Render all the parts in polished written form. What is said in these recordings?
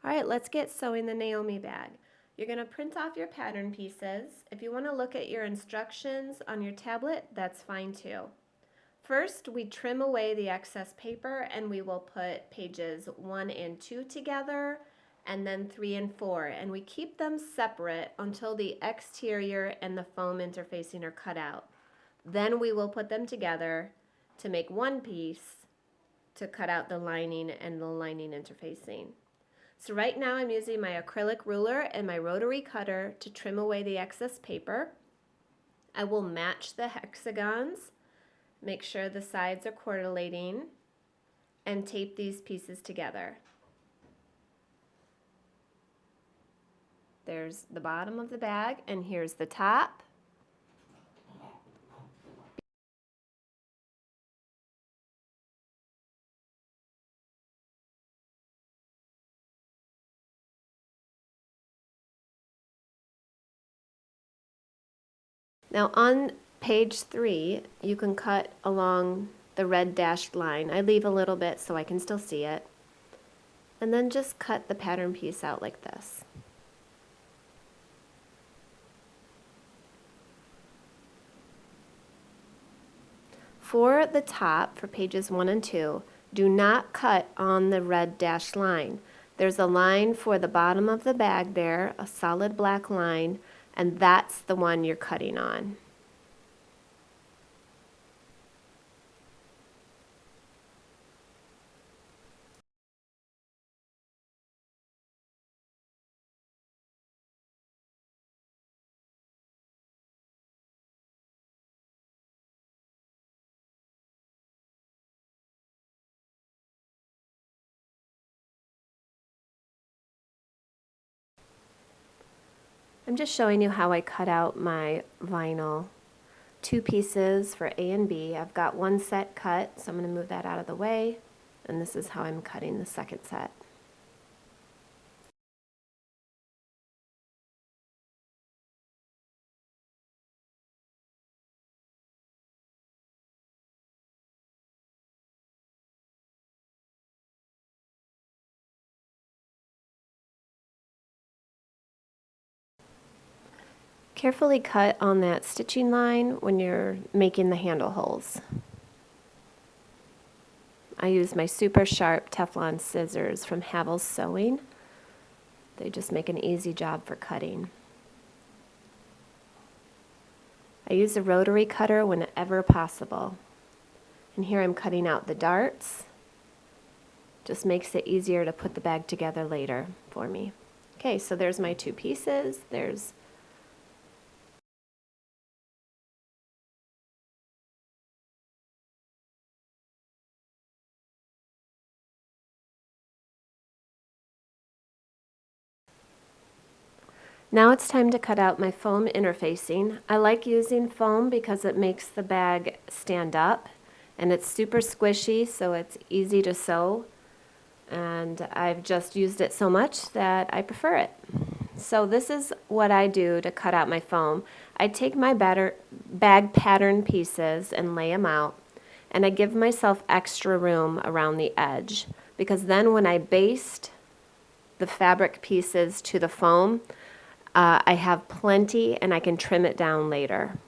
All right, let's get sewing the Naomi bag. You're going to print off your pattern pieces. If you want to look at your instructions on your tablet, that's fine too. First, we trim away the excess paper and we will put pages 1 and 2 together and then 3 and 4, and we keep them separate until the exterior and the foam interfacing are cut out. Then we will put them together to make one piece to cut out the lining and the lining interfacing. So right now I'm using my acrylic ruler and my rotary cutter to trim away the excess paper. I will match the hexagons, make sure the sides are correlating, and tape these pieces together. There's the bottom of the bag, and here's the top. Now on page 3, you can cut along the red dashed line. I leave a little bit so I can still see it. And then just cut the pattern piece out like this. For the top, for pages 1 and 2, do not cut on the red dashed line. There's a line for the bottom of the bag there, a solid black line, and that's the one you're cutting on. I'm just showing you how I cut out my vinyl. 2 pieces for A and B. I've got one set cut, so I'm going to move that out of the way, and this is how I'm cutting the second set. Carefully cut on that stitching line when you're making the handle holes. I use my super sharp teflon scissors from Hamels Sewing. They just make an easy job for cutting. I use a rotary cutter whenever possible. And here I'm cutting out the darts. Just makes it easier to put the bag together later for me. Okay, so there's my 2 pieces. Now it's time to cut out my foam interfacing. I like using foam because it makes the bag stand up, and it's super squishy, so it's easy to sew, and I've just used it so much that I prefer it. So this is what I do to cut out my foam. I take my bag pattern pieces and lay them out, and I give myself extra room around the edge, because then when I baste the fabric pieces to the foam, I have plenty and I can trim it down later.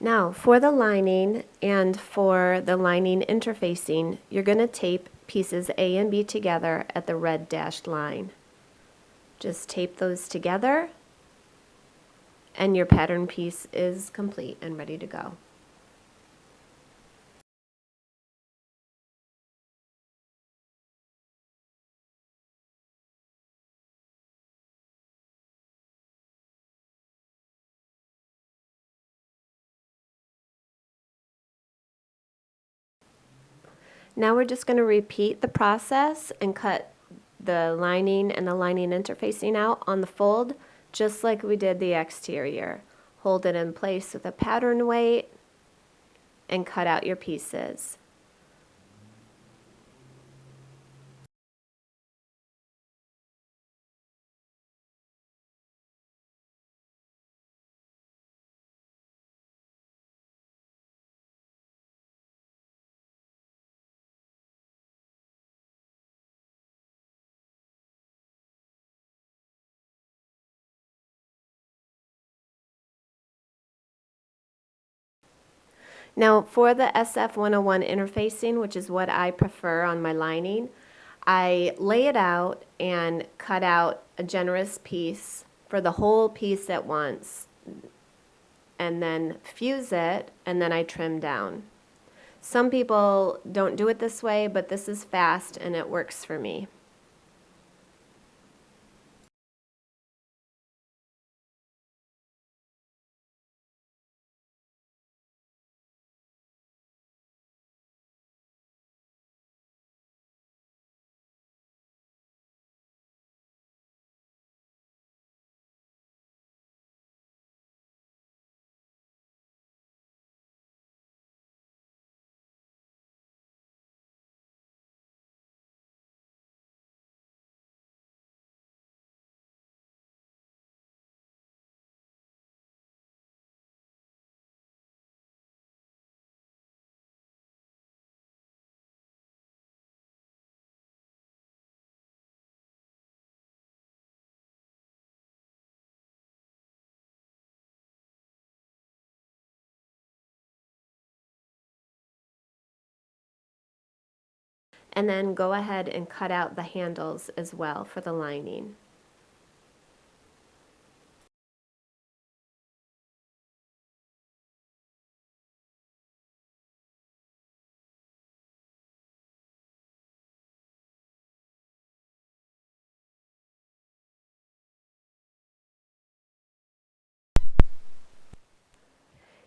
Now for the lining and for the lining interfacing, you're going to tape pieces A and B together at the red dashed line. Just tape those together and your pattern piece is complete and ready to go. Now we're just going to repeat the process and cut the lining and the lining interfacing out on the fold, just like we did the exterior. Hold it in place with a pattern weight and cut out your pieces. Now for the SF101 interfacing, which is what I prefer on my lining, I lay it out and cut out a generous piece for the whole piece at once, and then fuse it, and then I trim down. Some people don't do it this way, but this is fast and it works for me. And then go ahead and cut out the handles as well for the lining.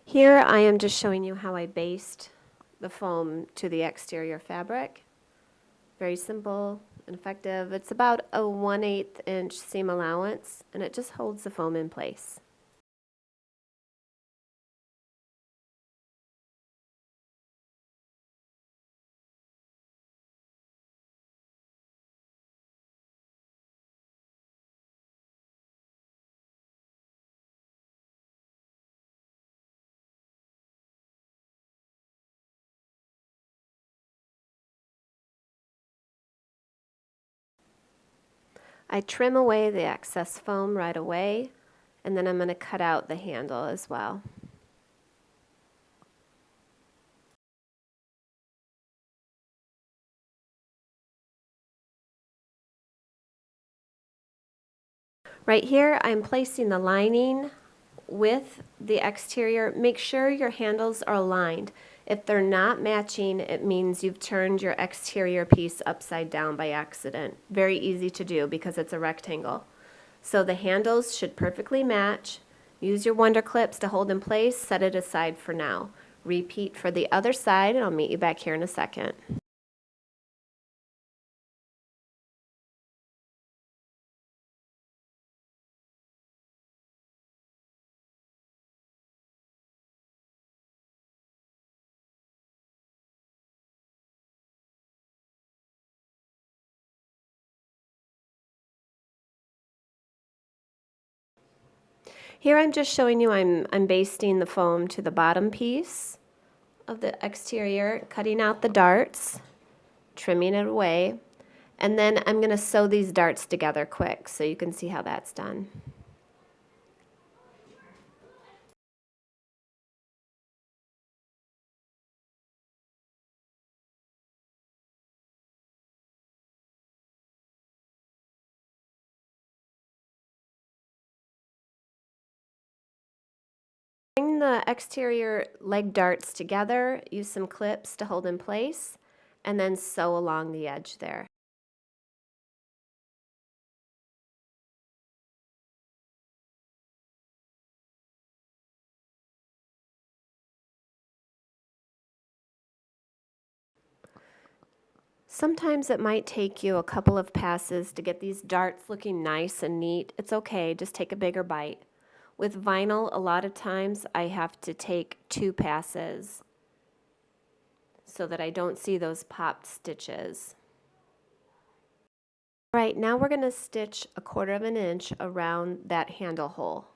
Here I am just showing you how I basted the foam to the exterior fabric. Very simple and effective. It's about a 1/8 inch seam allowance, and it just holds the foam in place. I trim away the excess foam right away, and then I'm going to cut out the handle as well. Right here, I'm placing the lining with the exterior. Make sure your handles are aligned. If they're not matching, it means you've turned your exterior piece upside down by accident. Very easy to do because it's a rectangle. So the handles should perfectly match. Use your Wonder Clips to hold in place. Set it aside for now. Repeat for the other side, and I'll meet you back here in a second. Here I'm just showing you I'm basting the foam to the bottom piece of the exterior, cutting out the darts, trimming it away, and then I'm going to sew these darts together quick so you can see how that's done. Bring the exterior leg darts together, use some clips to hold in place, and then sew along the edge there. Sometimes it might take you a couple of passes to get these darts looking nice and neat. It's okay, just take a bigger bite. With vinyl, a lot of times I have to take 2 passes so that I don't see those popped stitches. All right, now we're going to stitch 1/4 of an inch around that handle hole.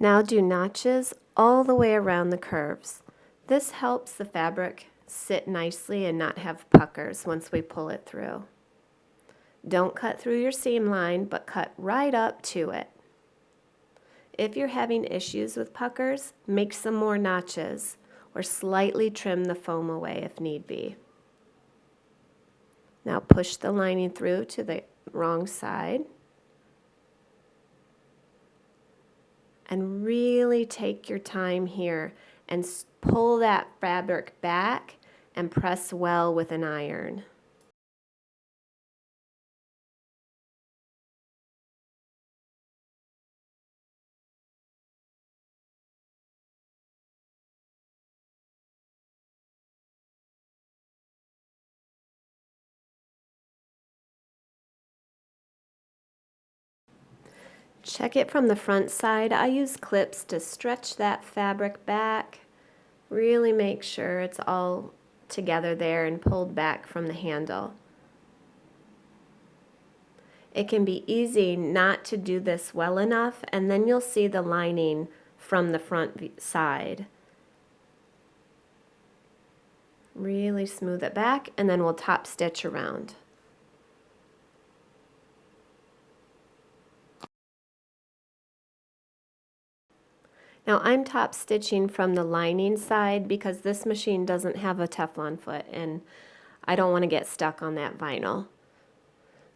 Now do notches all the way around the curves. This helps the fabric sit nicely and not have puckers once we pull it through. Don't cut through your seam line, but cut right up to it. If you're having issues with puckers, make some more notches or slightly trim the foam away if need be. Now push the lining through to the wrong side and really take your time here and pull that fabric back and press well with an iron. Check it from the front side. I use clips to stretch that fabric back. Really make sure it's all together there and pulled back from the handle. It can be easy not to do this well enough, and then you'll see the lining from the front side. Really smooth it back, and then we'll top stitch around. Now I'm top stitching from the lining side because this machine doesn't have a Teflon foot and I don't want to get stuck on that vinyl.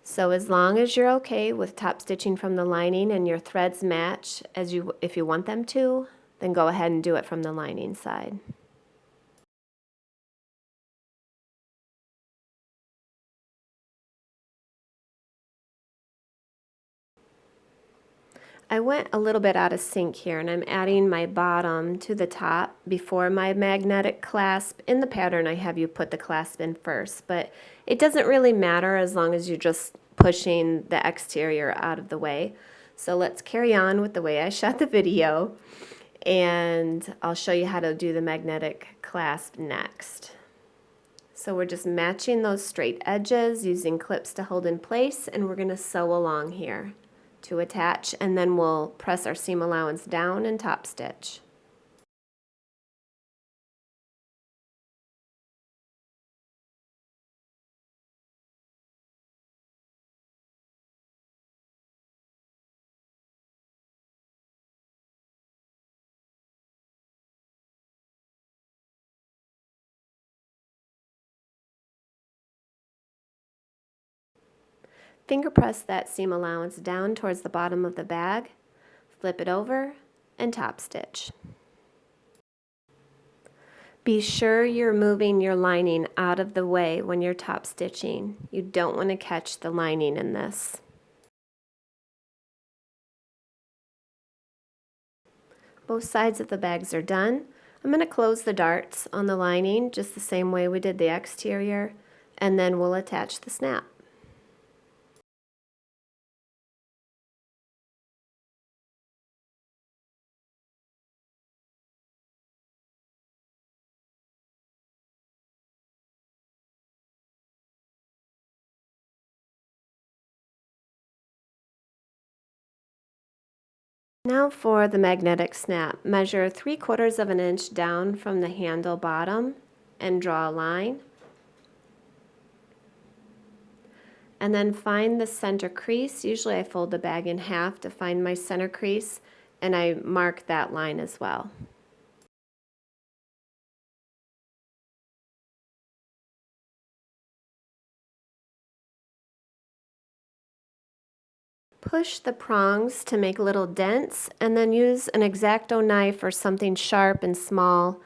So as long as you're okay with top stitching from the lining and your threads match if you want them to, then go ahead and do it from the lining side. I went a little bit out of sync here and I'm adding my bottom to the top before my magnetic clasp. In the pattern I have you put the clasp in first, but it doesn't really matter as long as you're just pushing the exterior out of the way. So let's carry on with the way I shot the video and I'll show you how to do the magnetic clasp next. So we're just matching those straight edges using clips to hold in place, and we're going to sew along here to attach, and then we'll press our seam allowance down and top stitch. Finger press that seam allowance down towards the bottom of the bag, flip it over, and top stitch. Be sure you're moving your lining out of the way when you're top stitching. You don't want to catch the lining in this. Both sides of the bags are done. I'm going to close the darts on the lining just the same way we did the exterior, and then we'll attach the snap. Now for the magnetic snap. Measure 3/4 of an inch down from the handle bottom and draw a line. And then find the center crease. Usually I fold the bag in half to find my center crease, and I mark that line as well. Push the prongs to make little dents, and then use an X-Acto knife or something sharp and small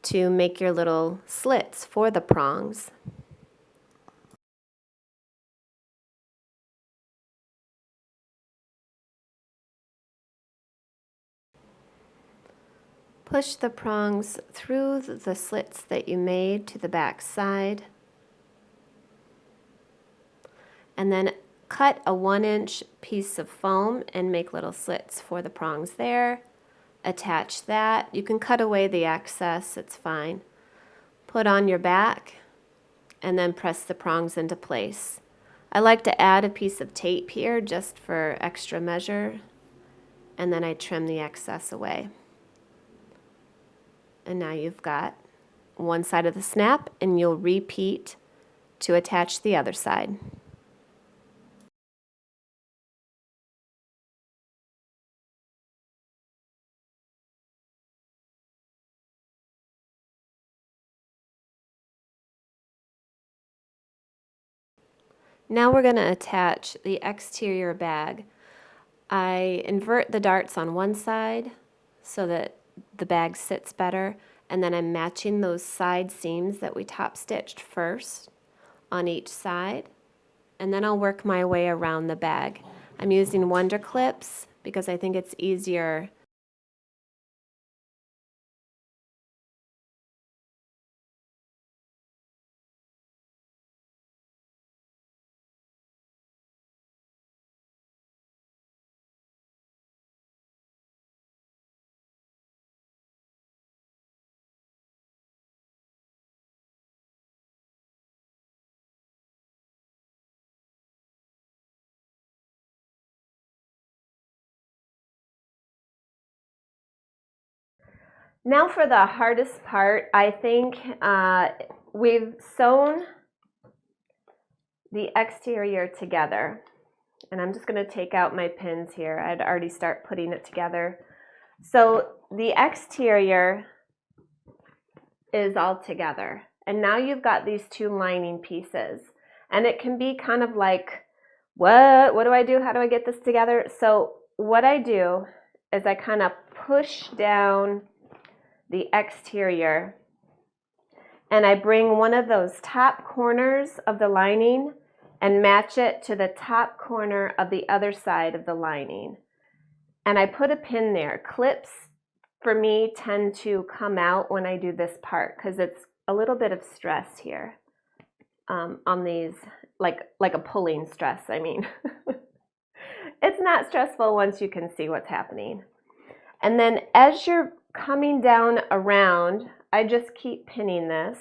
to make your little slits for the prongs. Push the prongs through the slits that you made to the back side, and then cut a 1-inch piece of foam and make little slits for the prongs there. Attach that. You can cut away the excess, it's fine. Put on your back and then press the prongs into place. I like to add a piece of tape here just for extra measure, and then I trim the excess away. And now you've got one side of the snap, and you'll repeat to attach the other side. Now we're going to attach the exterior bag. I invert the darts on one side so that the bag sits better, and then I'm matching those side seams that we top stitched first on each side, and then I'll work my way around the bag. I'm using Wonder Clips because I think it's easier . Now for the hardest part, I think we've sewn the exterior together. And I'm just going to take out my pins here. I'd already start putting it together. So the exterior is all together. And now you've got these two lining pieces. And it can be kind of like, what do I do? How do I get this together? So what I do is I kind of push down the exterior, and I bring one of those top corners of the lining and match it to the top corner of the other side of the lining. And I put a pin there. Clips for me tend to come out when I do this part because it's a little bit of stress here on these, like a pulling stress, I mean. It's not stressful once you can see what's happening. And then as you're coming down around, I just keep pinning this.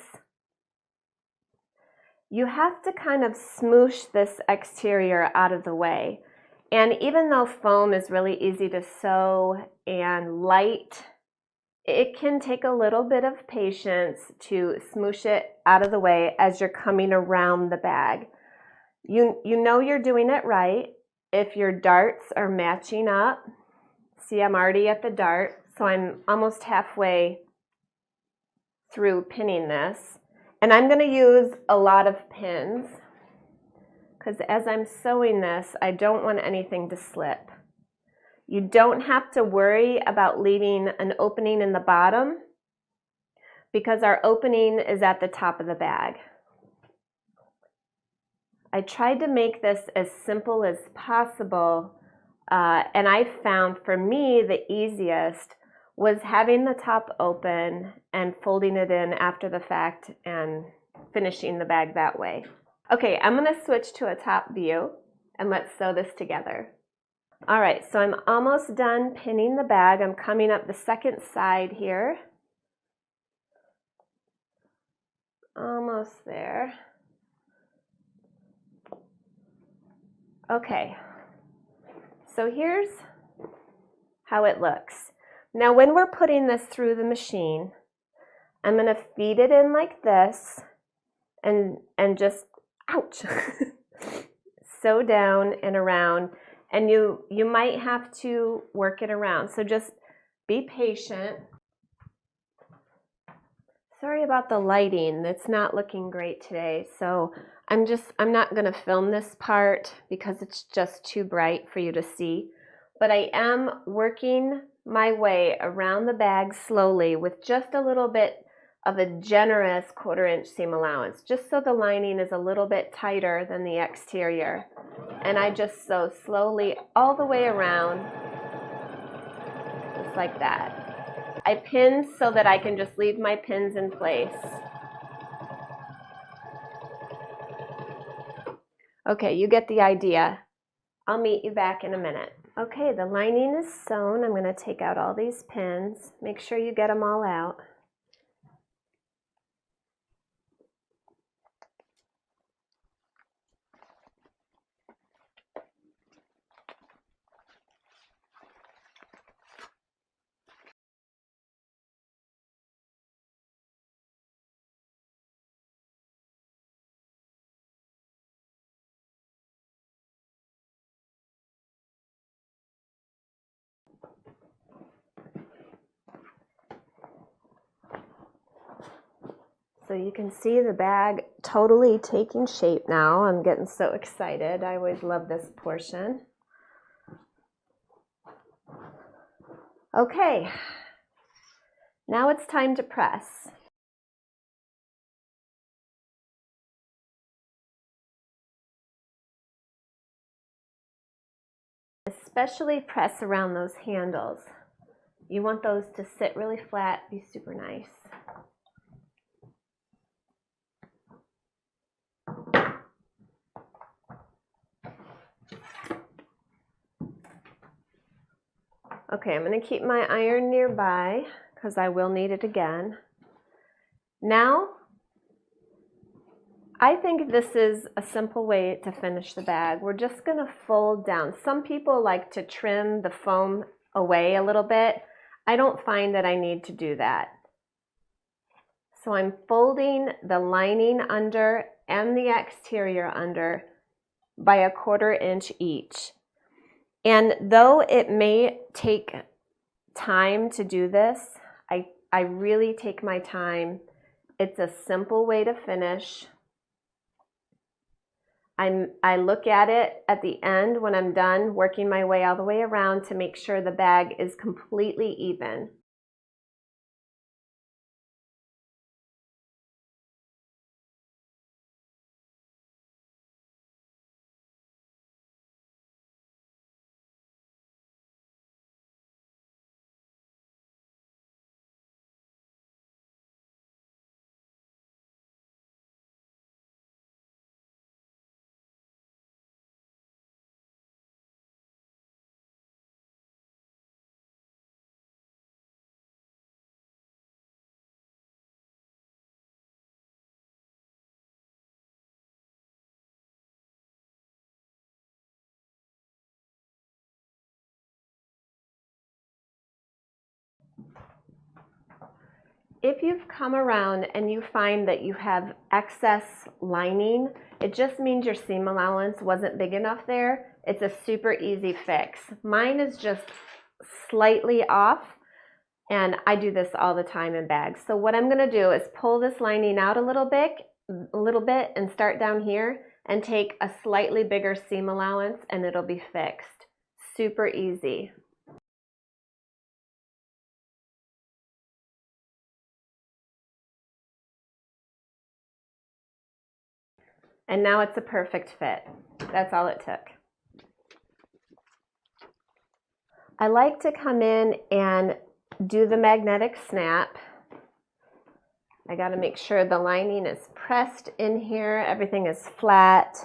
You have to kind of smoosh this exterior out of the way. And even though foam is really easy to sew and light, it can take a little bit of patience to smoosh it out of the way as you're coming around the bag. You know you're doing it right if your darts are matching up. See, I'm already at the dart. So I'm almost halfway through pinning this. And I'm going to use a lot of pins because as I'm sewing this, I don't want anything to slip. You don't have to worry about leaving an opening in the bottom because our opening is at the top of the bag. I tried to make this as simple as possible, and I found for me the easiest was having the top open and folding it in after the fact and finishing the bag that way. Okay, I'm going to switch to a top view and let's sew this together. All right, so I'm almost done pinning the bag. I'm coming up the second side here. Almost there. Okay, so here's how it looks. Now when we're putting this through the machine, I'm going to feed it in like this and just, ouch, sew down and around. And you might have to work it around. So just be patient. Sorry about the lighting. It's not looking great today. So I'm not going to film this part because it's just too bright for you to see. But I am working my way around the bag slowly with just a little bit of a generous 1/4 inch seam allowance, just so the lining is a little bit tighter than the exterior. And I just sew slowly all the way around, just like that. I pin so that I can just leave my pins in place. Okay, you get the idea. I'll meet you back in a minute. Okay, the lining is sewn. I'm going to take out all these pins. Make sure you get them all out. So you can see the bag totally taking shape now. I'm getting so excited. I always love this portion. Okay, now it's time to press. Especially press around those handles. You want those to sit really flat, be super nice. Okay, I'm going to keep my iron nearby because I will need it again. Now, I think this is a simple way to finish the bag. We're just going to fold down. Some people like to trim the foam away a little bit. I don't find that I need to do that. So I'm folding the lining under and the exterior under by a 1/4 inch each. And though it may take time to do this, I really take my time. It's a simple way to finish. I look at it at the end when I'm done working my way all the way around to make sure the bag is completely even. If you've come around and you find that you have excess lining, it just means your seam allowance wasn't big enough there. It's a super easy fix. Mine is just slightly off, and I do this all the time in bags. So what I'm going to do is pull this lining out a little bit and start down here and take a slightly bigger seam allowance and it'll be fixed. Super easy. And now it's a perfect fit. That's all it took. I like to come in and do the magnetic snap. I got to make sure the lining is pressed in here, everything is flat.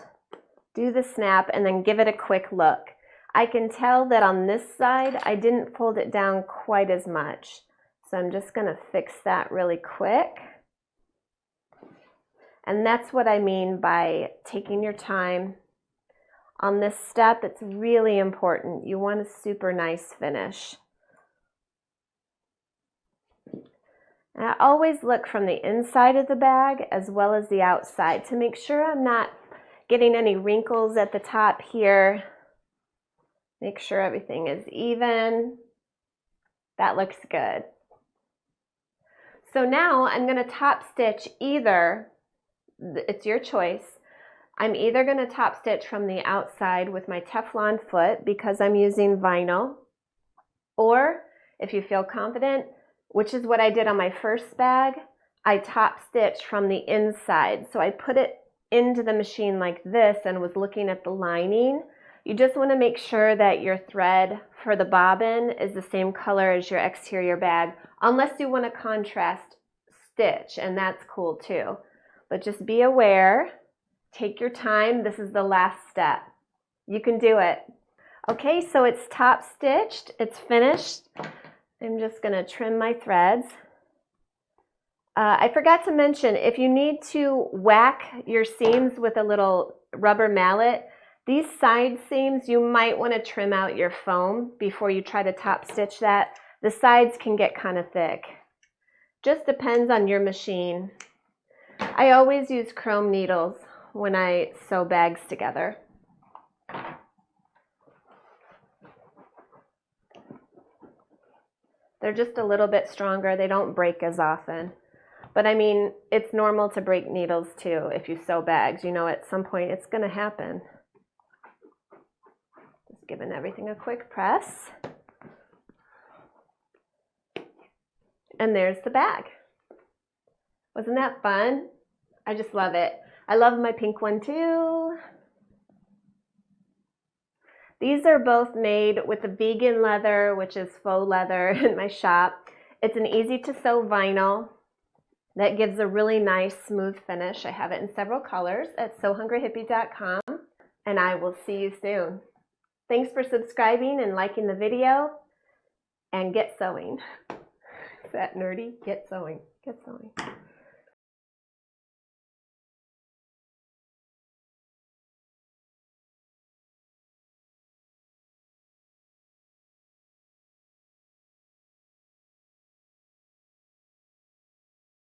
Do the snap and then give it a quick look. I can tell that on this side I didn't fold it down quite as much. So I'm just going to fix that really quick. And that's what I mean by taking your time. On this step, it's really important. You want a super nice finish. And I always look from the inside of the bag as well as the outside to make sure I'm not getting any wrinkles at the top here. Make sure everything is even. That looks good. So now I'm going to top stitch either, it's your choice, I'm either going to top stitch from the outside with my Teflon foot because I'm using vinyl, or if you feel confident, which is what I did on my first bag, I top stitched from the inside. So I put it into the machine like this and was looking at the lining. You just want to make sure that your thread for the bobbin is the same color as your exterior bag, unless you want to contrast stitch, and that's cool too. But just be aware, take your time, this is the last step. You can do it. Okay, so it's top stitched, it's finished. I'm just going to trim my threads. I forgot to mention, if you need to whack your seams with a little rubber mallet, these side seams, you might want to trim out your foam before you try to top stitch that. The sides can get kind of thick. Just depends on your machine. I always use chrome needles when I sew bags together. They're just a little bit stronger. They don't break as often. But I mean, it's normal to break needles too if you sew bags. You know, at some point it's going to happen. Just giving everything a quick press. And there's the bag. Wasn't that fun? I just love it. I love my pink one too. These are both made with the vegan leather, which is faux leather in my shop. It's an easy to sew vinyl that gives a really nice smooth finish. I have it in several colors at SewhungryhIpie.com, and I will see you soon. Thanks for subscribing and liking the video, and get sewing. Is that nerdy? Get sewing. Get sewing.